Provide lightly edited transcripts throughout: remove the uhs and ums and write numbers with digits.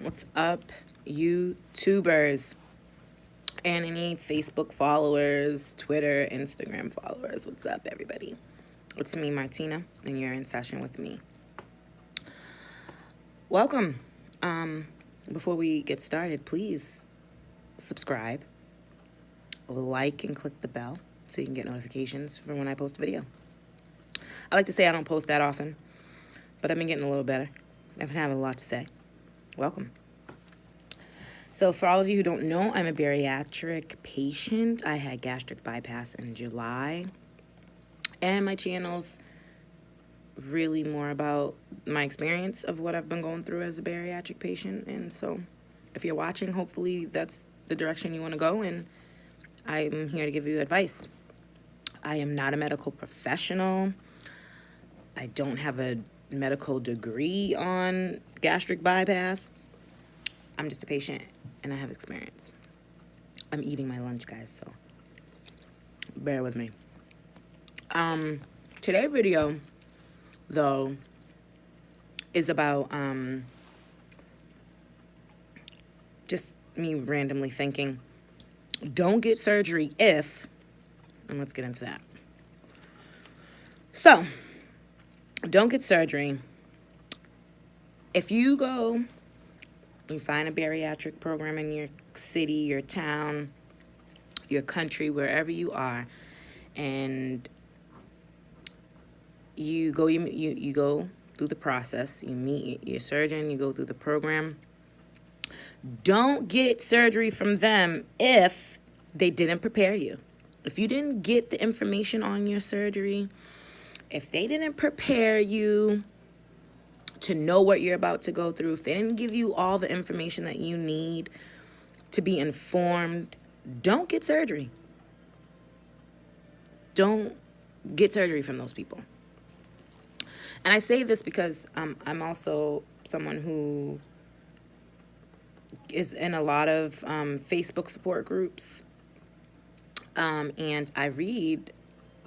What's up, YouTubers? And any Facebook followers, Twitter, Instagram followers. What's up, everybody? It's me, Martina, and you're in session with me. Welcome. Before we get started, please subscribe, like, and click the bell so you can get notifications for when I post a video. I like to say I don't post that often, but I've been getting a little better. I've been having a lot to say. Welcome. So for all of you who don't know, I'm a bariatric patient. I had gastric bypass in July. And my channel's really more about my experience of what I've been going through as a bariatric patient. And so if you're watching, hopefully that's the direction you want to go. And I'm here to give you advice. I am not a medical professional. I don't have a medical degree on gastric bypass. I'm just a patient and I have experience. I'm eating my lunch, guys, so bear with me. Today's video, though, is about just me randomly thinking, don't get surgery if, and let's get into that. So, don't get surgery if you go, you find a bariatric program in your city, your town, your country, wherever you are, and you go through the process, you meet your surgeon, you go through the program. Don't get surgery from them if they didn't prepare you. If you didn't get the information on your surgery, if they didn't prepare you to know what you're about to go through, if they didn't give you all the information that you need to be informed, don't get surgery. Don't get surgery from those people. And I say this because I'm also someone who is in a lot of Facebook support groups. And I read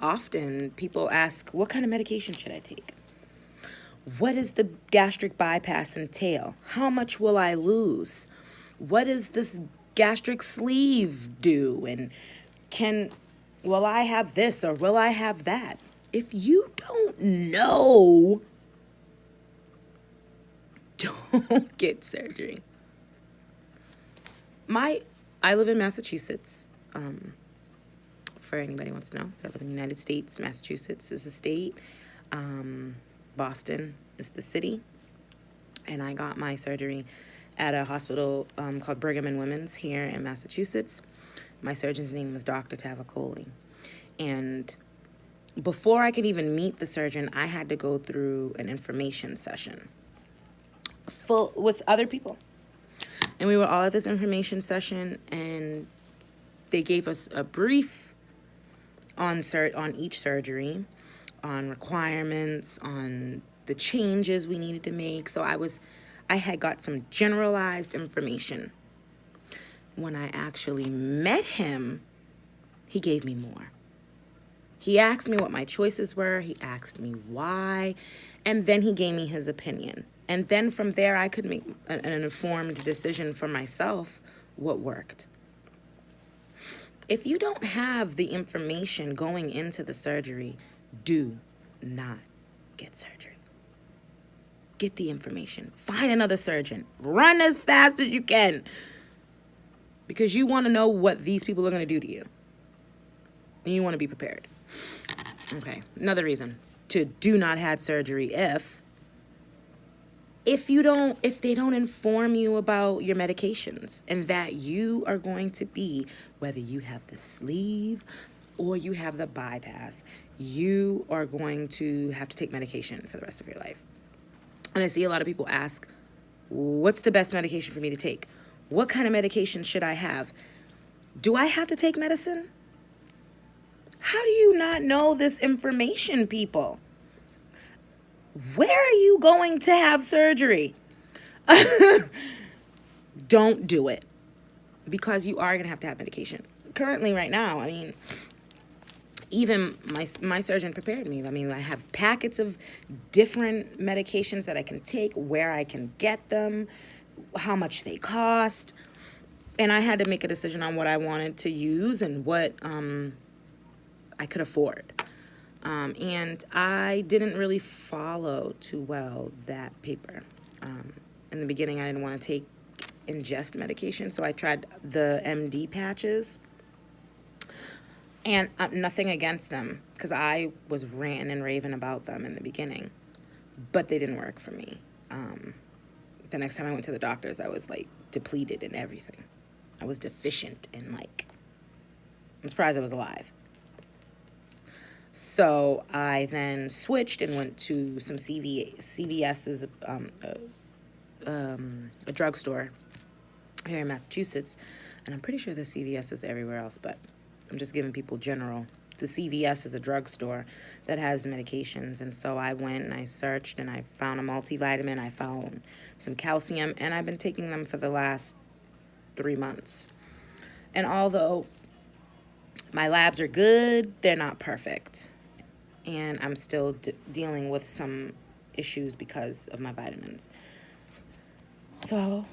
often people ask, what kind of medication should I take? What does the gastric bypass entail? How much will I lose? What does this gastric sleeve do? And will I have this or will I have that? If you don't know, don't get surgery. I live in Massachusetts. For anybody who wants to know, so I live in the United States. Massachusetts is a state. Boston is the city. And I got my surgery at a hospital called Brigham and Women's here in Massachusetts. My surgeon's name was Dr. Tavicoli. And before I could even meet the surgeon, I had to go through an information session with other people. And we were all at this information session, and they gave us a brief on each surgery, on requirements, on the changes we needed to make. So I had got some generalized information. When I actually met him, he gave me more. He asked me what my choices were. He asked me why. And then he gave me his opinion. And then from there, I could make an informed decision for myself what worked. If you don't have the information going into the surgery, do not get surgery. Get the information. Find another surgeon. Run as fast as you can. Because you want to know what these people are going to do to you. And you want to be prepared. Okay, another reason to do not have surgery if they don't inform you about your medications and that you are going to be, whether you have the sleeve or you have the bypass, you are going to have to take medication for the rest of your life. And I see a lot of people ask, what's the best medication for me to take? What kind of medication should I have? Do I have to take medicine? How do you not know this information, people? Where are you going to have surgery? Don't do it, because you are going to have medication. Currently, right now, I mean, even my surgeon prepared me. I mean, I have packets of different medications that I can take, where I can get them, how much they cost. And I had to make a decision on what I wanted to use and what I could afford. And I didn't really follow too well that paper. In the beginning, I didn't want to take ingest medication, so I tried the MD patches. And nothing against them, because I was ranting and raving about them in the beginning. But they didn't work for me. The next time I went to the doctors, I was, like, depleted in everything. I was deficient in, like, I'm surprised I was alive. So I then switched and went to some CVS's, a drugstore here in Massachusetts. And I'm pretty sure the CVS is everywhere else, but I'm just giving people general. The CVS is a drugstore that has medications. And so I went and I searched and I found a multivitamin. I found some calcium, and I've been taking them for the last 3 months. And although my labs are good, they're not perfect. And I'm still dealing with some issues because of my vitamins. So,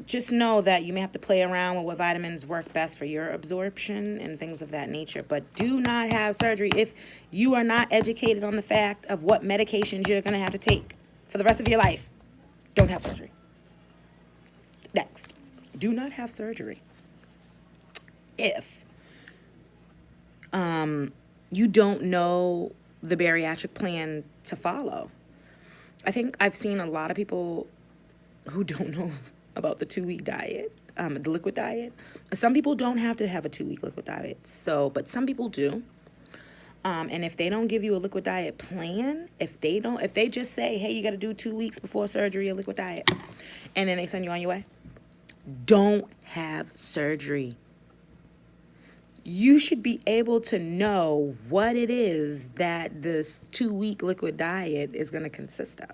just know that you may have to play around with what vitamins work best for your absorption and things of that nature. But do not have surgery if you are not educated on the fact of what medications you're going to have to take for the rest of your life. Don't have surgery. Next, do not have surgery if you don't know the bariatric plan to follow. I think I've seen a lot of people who don't know about the 2-week diet, the liquid diet. Some people don't have to have a 2-week liquid diet, but some people do. And if they don't give you a liquid diet plan, if they just say, hey, you got to do 2 weeks before surgery, a liquid diet, and then they send you on your way, don't have surgery. You should be able to know what it is that this 2-week liquid diet is going to consist of.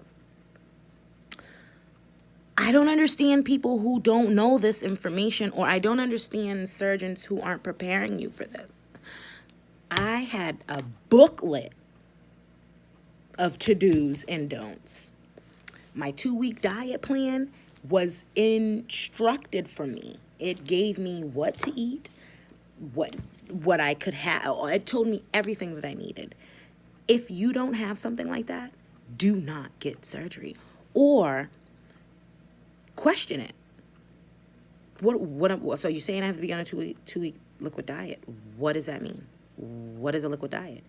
I don't understand people who don't know this information, or I don't understand surgeons who aren't preparing you for this. I had a booklet of to-dos and don'ts. My 2-week diet plan was instructed for me. It gave me what to eat, what I could have. It told me everything that I needed. If you don't have something like that, do not get surgery, or question it. So you're saying I have to be on a two-week liquid diet? What does that mean? What is a liquid diet?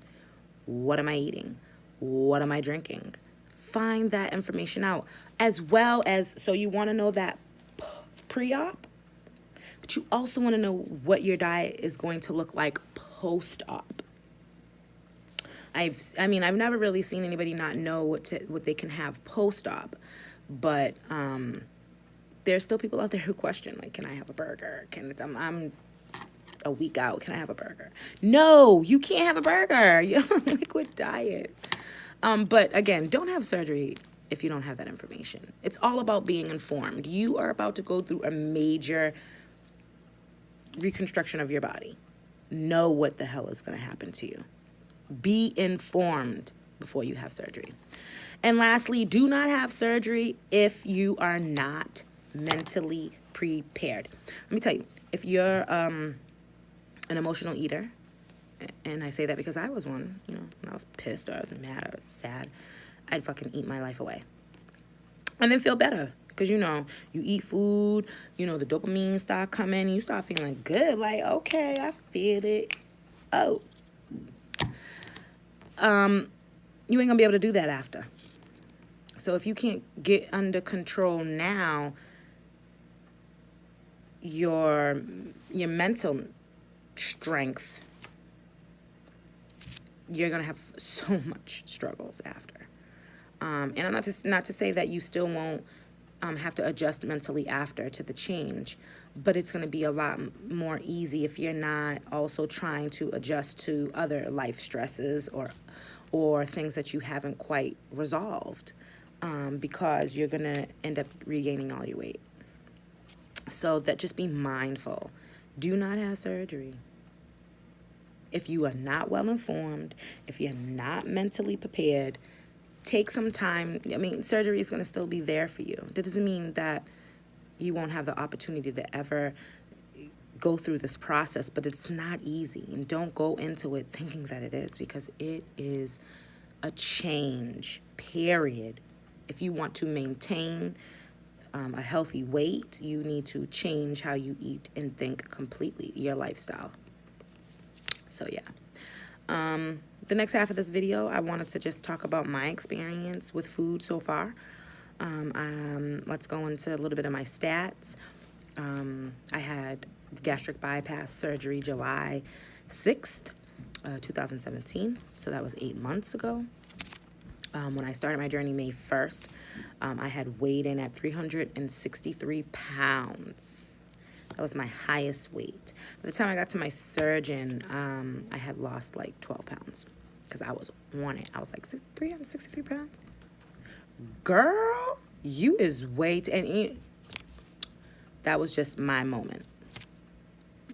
What am I eating? What am I drinking? Find that information out, as well as, so you want to know that pre-op, but you also want to know what your diet is going to look like post-op. I've never really seen anybody not know what they can have post-op, but there's still people out there who question, like, can I have a burger? I'm a week out, can I have a burger? No, you can't have a burger. You're on a liquid diet. But again, don't have surgery if you don't have that information. It's all about being informed. You are about to go through a major reconstruction of your body. Know what the hell is going to happen to you. Be informed before you have surgery. And lastly, do not have surgery if you are not mentally prepared. Let me tell you, if you're an emotional eater, and I say that because I was one, when I was pissed or I was mad or I was sad, I'd fucking eat my life away. And then feel better. Because, you eat food, the dopamine start coming, and you start feeling good. Like, okay, I feel it. Oh. You ain't gonna be able to do that after. So if you can't get under control now, your mental strength, you're gonna have so much struggles after. And I'm not to say that you still won't have to adjust mentally after to the change, but it's going to be a lot more easy if you're not also trying to adjust to other life stresses or things that you haven't quite resolved, because you're going to end up regaining all your weight. So that, just be mindful. Do not have surgery if you are not well informed, if you're not mentally prepared. Take some time. Surgery is going to still be there for you. That doesn't mean that you won't have the opportunity to ever go through this process, but it's not easy. And don't go into it thinking that it is, because it is a change, period. If you want to maintain a healthy weight, you need to change how you eat and think completely, your lifestyle. So yeah. The next half of this video, I wanted to just talk about my experience with food so far. Let's go into a little bit of my stats. I had gastric bypass surgery July 6th, 2017. So that was 8 months ago. When I started my journey May 1st, I had weighed in at 363 pounds. That was my highest weight. By the time I got to my surgeon, I had lost like 12 pounds because I was on it. I was like 363 pounds. Girl, you is way and that was just my moment.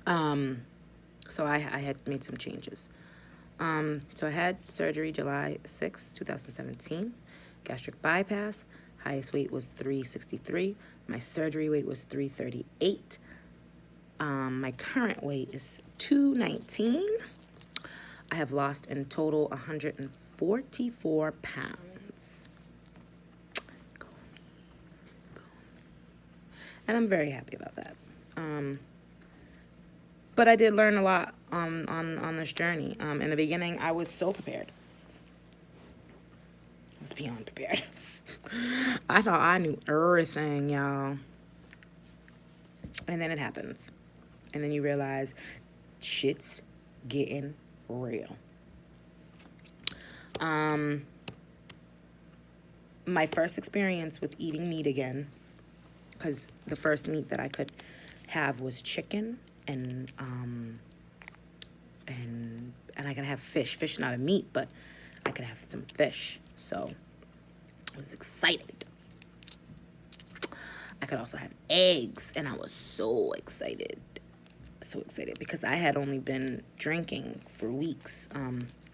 So I had made some changes. So I had surgery July 6, 2017, gastric bypass. Highest weight was 363. My surgery weight was 338. My current weight is 219. I have lost in total 144 pounds. And I'm very happy about that. But I did learn a lot on this journey. In the beginning, I was so prepared. I was beyond prepared. I thought I knew everything, y'all. And then it happens. And then you realize shit's getting real. My first experience with eating meat again, because the first meat that I could have was chicken, and I could have fish. Fish not a meat, but I could have some fish. So I was excited. I could also have eggs, and I was so excited. So excited because I had only been drinking for weeks.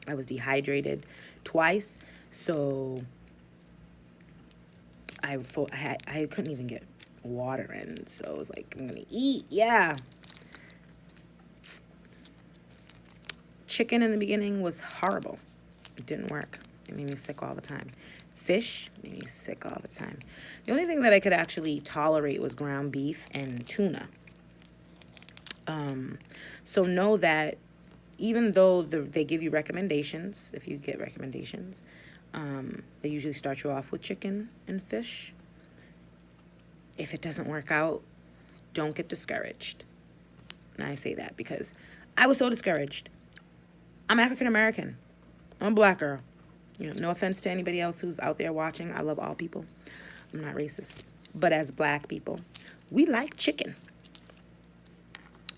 I was dehydrated twice, so I couldn't even get water in. So I was like, I'm gonna eat, yeah. Chicken in the beginning was horrible. It didn't work. It made me sick all the time. Fish made me sick all the time. The only thing that I could actually tolerate was ground beef and tuna. So know that even though they give you recommendations, if you get recommendations, they usually start you off with chicken and fish. If it doesn't work out, don't get discouraged. And I say that because I was so discouraged. I'm African American. I'm a black girl. You know, no offense to anybody else who's out there watching. I love all people. I'm not racist. But as black people, we like chicken.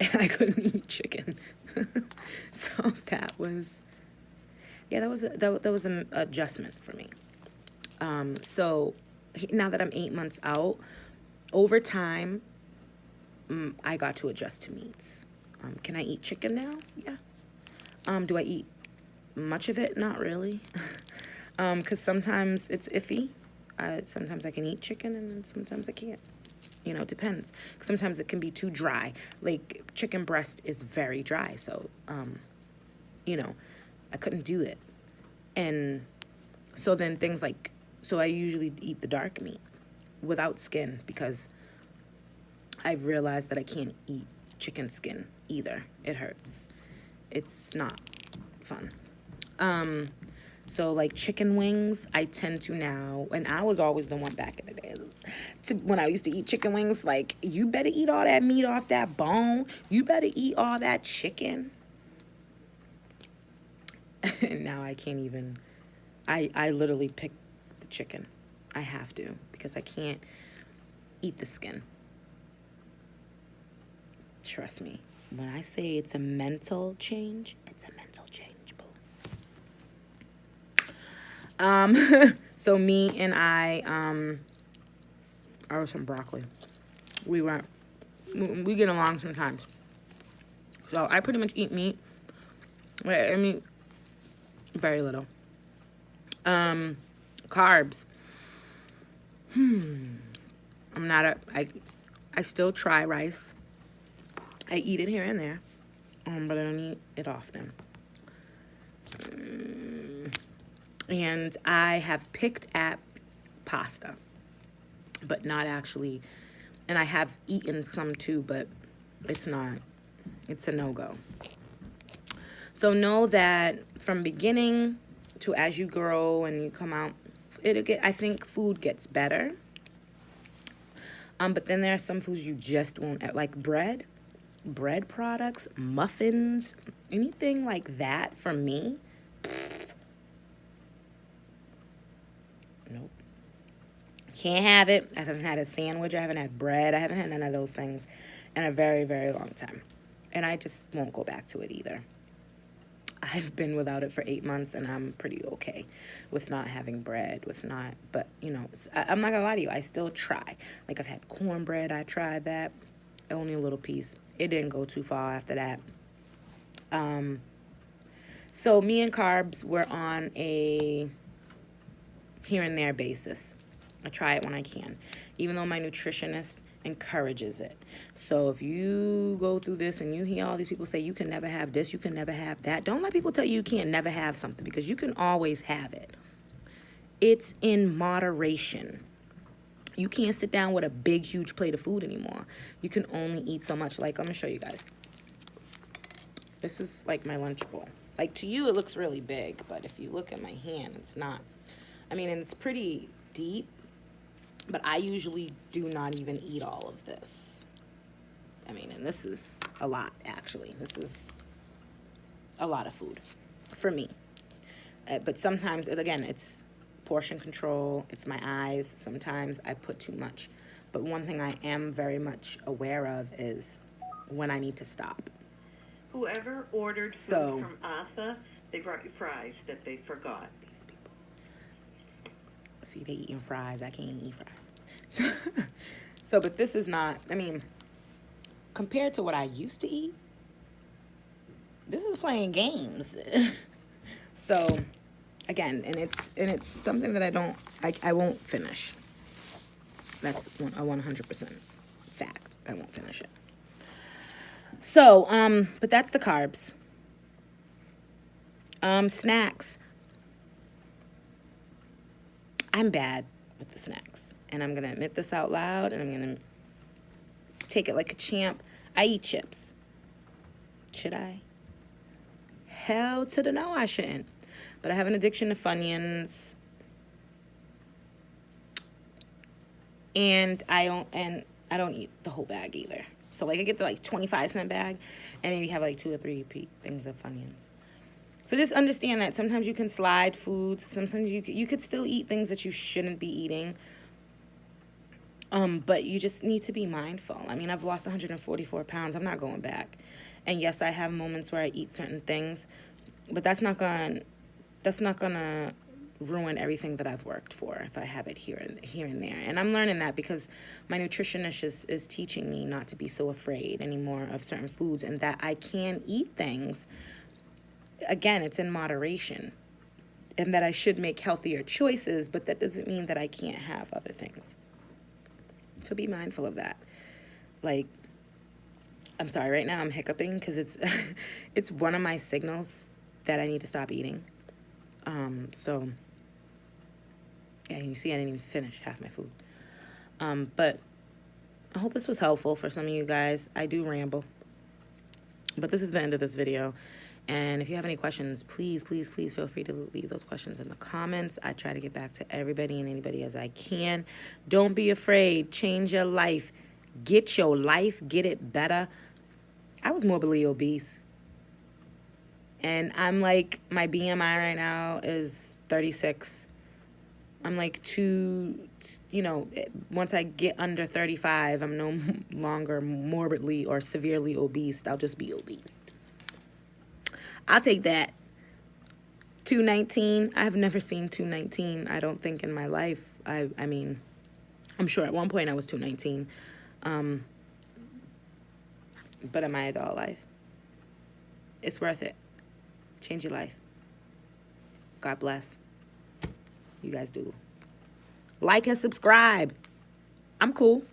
And I couldn't eat chicken. So that was an adjustment for me. So now that I'm 8 months out, over time, I got to adjust to meats. Can I eat chicken now? Yeah. Do I eat much of it? Not really. Because sometimes it's iffy. Sometimes I can eat chicken and then sometimes I can't. You know, it depends. Sometimes it can be too dry. Like chicken breast is very dry. So, you know, I couldn't do it. And so then things like, so I usually eat the dark meat without skin because I've realized that I can't eat chicken skin either. It hurts. It's not fun. So like chicken wings, I tend to now, and I was always the one back in the day, when I used to eat chicken wings, like, you better eat all that meat off that bone. You better eat all that chicken. And now I can't even, I literally pick the chicken. I have to, because I can't eat the skin. Trust me, when I say it's a mental change, it's a mental change, boo. So me and I some broccoli. We get along sometimes. So I pretty much eat meat. I mean, very little. Carbs. I still try rice. I eat it here and there, but I don't eat it often. And I have picked at pasta, but not actually. And I have eaten some too, but it's a no-go. So know that from beginning to as you grow and you come out, I think food gets better. But then there are some foods you just won't, like bread products, muffins, anything like that for me. Nope. Can't have it. I haven't had a sandwich. I haven't had bread. I haven't had none of those things in a very, very long time. And I just won't go back to it either. I've been without it for 8 months, and I'm pretty okay with not having bread, but, I'm not gonna lie to you, I still try. Like, I've had cornbread, I tried that, only a little piece. It didn't go too far after that. So me and carbs, we're on a here and there basis. I try it when I can, even though my nutritionist encourages it. So if you go through this and you hear all these people say you can never have this, you can never have that, don't let people tell you can't never have something, because you can always have it. It's in moderation. You can't sit down with a big, huge plate of food anymore. You can only eat so much. Like, I'm going to show you guys. This is like my lunch bowl. Like, to you, it looks really big, but if you look at my hand, it's not. I mean, and it's pretty deep, but I usually do not even eat all of this. I mean, and this is a lot, actually. This is a lot of food for me. But sometimes, again, it's portion control. It's my eyes. Sometimes I put too much. But one thing I am very much aware of is when I need to stop. Whoever ordered food from Asa, they brought you fries that they forgot. These people. See, they eating fries. I can't eat fries. But this is not, I mean, compared to what I used to eat, this is playing games. So, again, and it's something that I won't finish. That's a 100% fact. I won't finish it. So, but that's the carbs. Snacks. I'm bad with the snacks. And I'm going to admit this out loud, and I'm going to take it like a champ. I eat chips. Should I? Hell to the no, I shouldn't. But I have an addiction to Funyuns. And I don't eat the whole bag either. So, like, I get the, 25-cent bag and maybe have, 2 or 3 things of Funyuns. So just understand that sometimes you can slide foods. Sometimes you could still eat things that you shouldn't be eating. But you just need to be mindful. I mean, I've lost 144 pounds. I'm not going back. And, yes, I have moments where I eat certain things. But that's not going to ruin everything that I've worked for if I have it here and there. And I'm learning that because my nutritionist is teaching me not to be so afraid anymore of certain foods, and that I can eat things. Again, it's in moderation, and that I should make healthier choices, but that doesn't mean that I can't have other things. So be mindful of that. I'm sorry, right now I'm hiccuping because it's one of my signals that I need to stop eating. So, yeah, you see I didn't even finish half my food. But I hope this was helpful for some of you guys. I do ramble. But this is the end of this video. And if you have any questions, please, please, please feel free to leave those questions in the comments. I try to get back to everybody and anybody as I can. Don't be afraid. Change your life. Get your life. Get it better. I was morbidly obese. And I'm my BMI right now is 36. I'm once I get under 35, I'm no longer morbidly or severely obese. I'll just be obese. I'll take that. 219. I have never seen 219, I don't think, in my life. I mean, I'm sure at one point I was 219. But in my adult life, it's worth it. Change your life. God bless. You guys do. Like and subscribe. I'm cool.